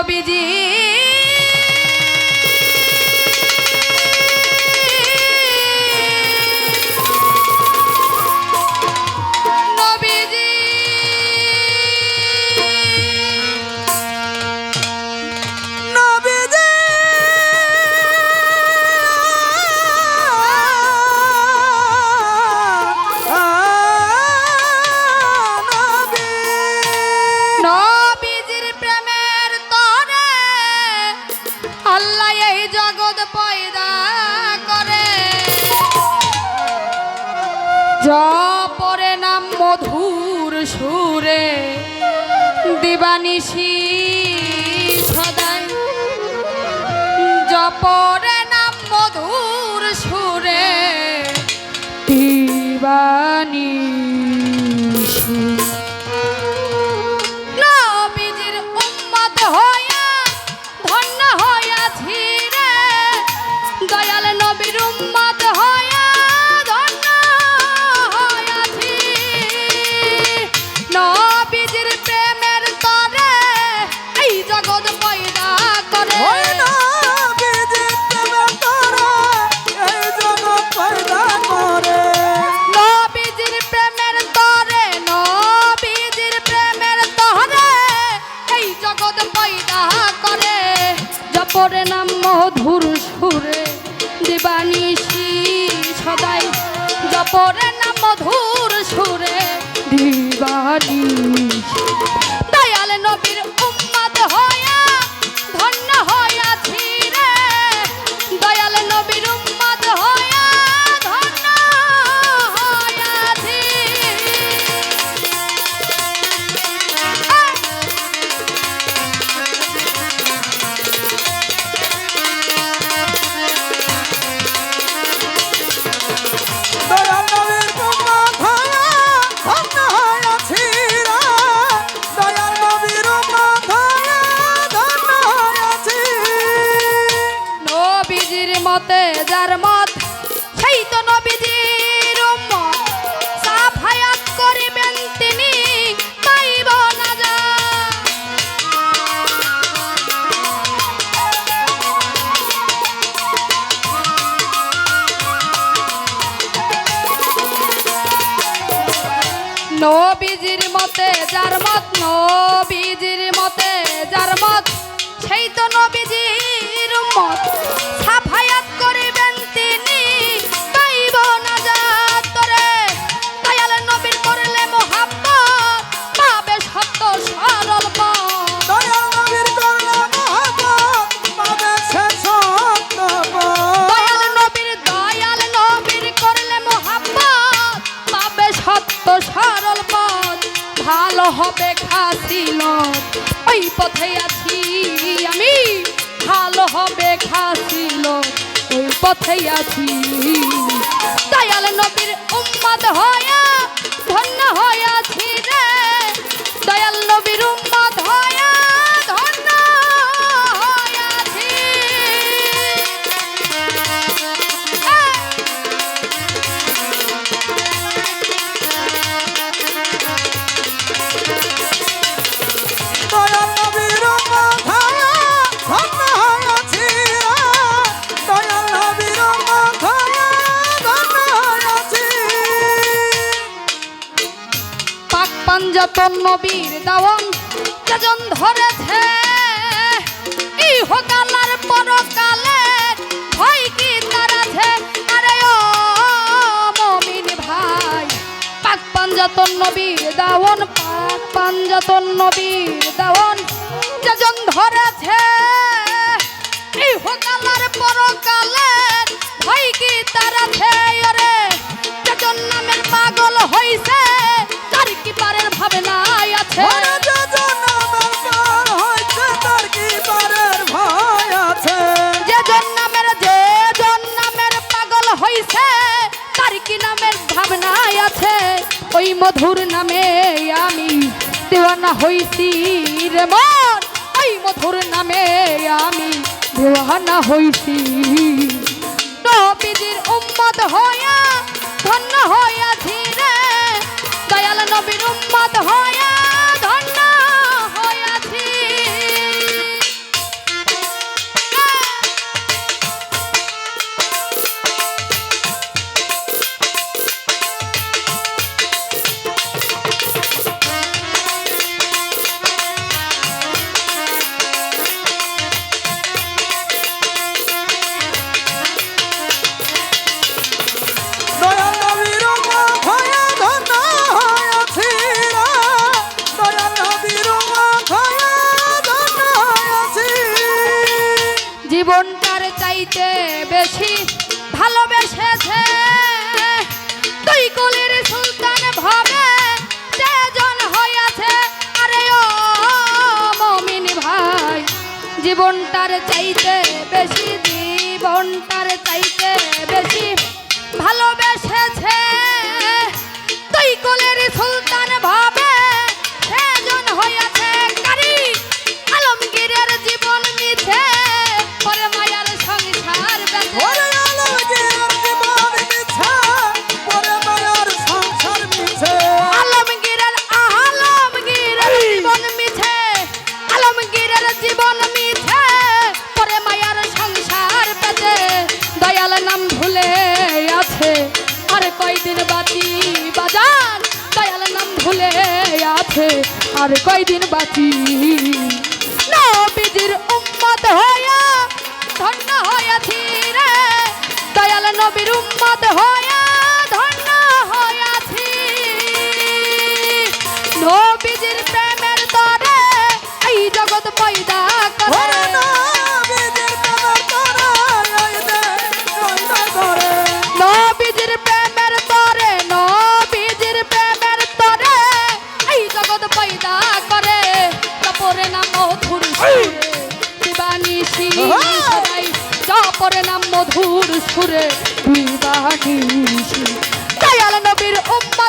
নবীজি জপরে নাম মধুর সুরে দিবানিশি সদাই জপরে নাম মধুর সুরে দিবানিশি নবীজির উম্মত হইয়া ধন্য হইয়াছি রে দয়াল নবীর উম্মত হইয়া নবীজির প্রেমের তরে এই জগৎ পয়দা করে নবীজির প্রেমের তরে এই জগৎ পয়দা করে নবীজির প্রেমের তরে নবীজির প্রেমের তরে এই জগৎ পয়দা করে জপরে নাম মধুর সুরে দিবানিশি সদাই জপরে নাম মধুর সুরে দিবানিশি দয়াল নবীর উম্মত হইয়া ধন্য হইয়াছি রে দয়াল নবীর উম্মত হইয়া ধন্য হইয়াছি দয়াল নবীর উম্মত হইয়া ধন্য হইয়াছি রে দয়াল নবীর উম্মত হইয়া ধন্য হইয়াছি নবীজির মতে যার মত সেই তো নবীজির উম্মত সাফায়াত করিবেন তিনি পাইব না যা নবীজির মতে যার মত নবীজির মতে যার মত সেই তো নবীজির উম্মত সাফায়াত করিবেন তিনি পাইব না জাত রে দয়াল নবীর করলে মোহাব্বত পাবে সত্য সরল পথ দয়াল নবীর করলে মহব্বত পাবে সে সত্য পথ দয়াল নবীর করলে মোহাব্বত পাবে সত্য সরল পথ ভালো হবে খাসিল ওই পথে আছি আমি ভালো হবে খাসিল ওই পথে আছি দয়াল নবীর উম্মত হইয়া ধন্য হইয়াছি রে দয়াল নবীর উম্মত হইয়া ধন্য হইয়াছি দয়াল নবীর উম্মত হইয়া ধন্য হইয়াছি রে দয়াল নবীর উম্মত হইয়া ধন্য হইয়াছি পাক পাঞ্জাতন নবীর দাওয়ান যেজন ধরেছে ইহকালার পরকালে ভয় কি তার আছে আরে ও মুমিন ভাই পাক পাঞ্জাতন নবীর দাওয়ান পাক পাঞ্জাতন নবীর দাওয়ান যেজন ধরেছে ইহকালার পরকালে ভয় কি তার আছে আরে যেজন নামের পাগল হইছে তার কি পারের ভাবনা আছে ওরে যে জন্মের পর হইছে তার কি পারের ভয় আছে যে জন নামের পাগল হইছে তার কি নামের ভাবনা আছে ওই মধুর নামে আমি দেওয়ানা হইছি রে মন ওই মধুর নামে আমি দেওয়ানা হইছি নবীজির উম্মত হইয়া ধন্য হইয়াছি রে দয়াল নবীর উম্মত হইয়া ধন্য হইয়াছি চাইতে বেশি ভালোবেসেছে তুই কুলের সুলতান ভাবে তেজন হইয়াছে আরে ও মমিন ভাই জীবনটার চাইতে বেশি জীবনটার চাইতে বেশি ভালোবেসেছে তুই কুলের সুলতান ভাবে তেজন হইয়াছে কারি আলমগীরের জীবন মিছে পরে মায়ার সংসার বেঁচে ওরে আলমগীরের জীবন মিছে পরে মায়ার সংসার মিছে আলমগীরের জীবন মিছে আলমগীরের জীবন মিছে পরে মায়ার সংসার বেঁচে দয়াল নাম ভুলে আছে আর কয়দিন বাঁচি বাজার দয়াল নাম ভুলে আছে আর কয়দিন বাঁচি নবীজির উম্মত হইয়া ধন্য হইয়াছি রে দয়াল নবীর উম্মত হইয়া ধন্য হইয়াছি নবীজির প্রেমের তরে এই জগৎ পয়দা ওরে করে নবীজির প্রেমের তরে এই দেশ পয়দা করে নবীজির প্রেমের তরে নবীজির প্রেমের তরে এই জগৎ পয়দা করে কাপড়ে নাম মধুর সুরে দিবানিশি সদাই কাপড়ে নাম মধুর সুরে দিবানিশি দয়াল নবীর উম্মত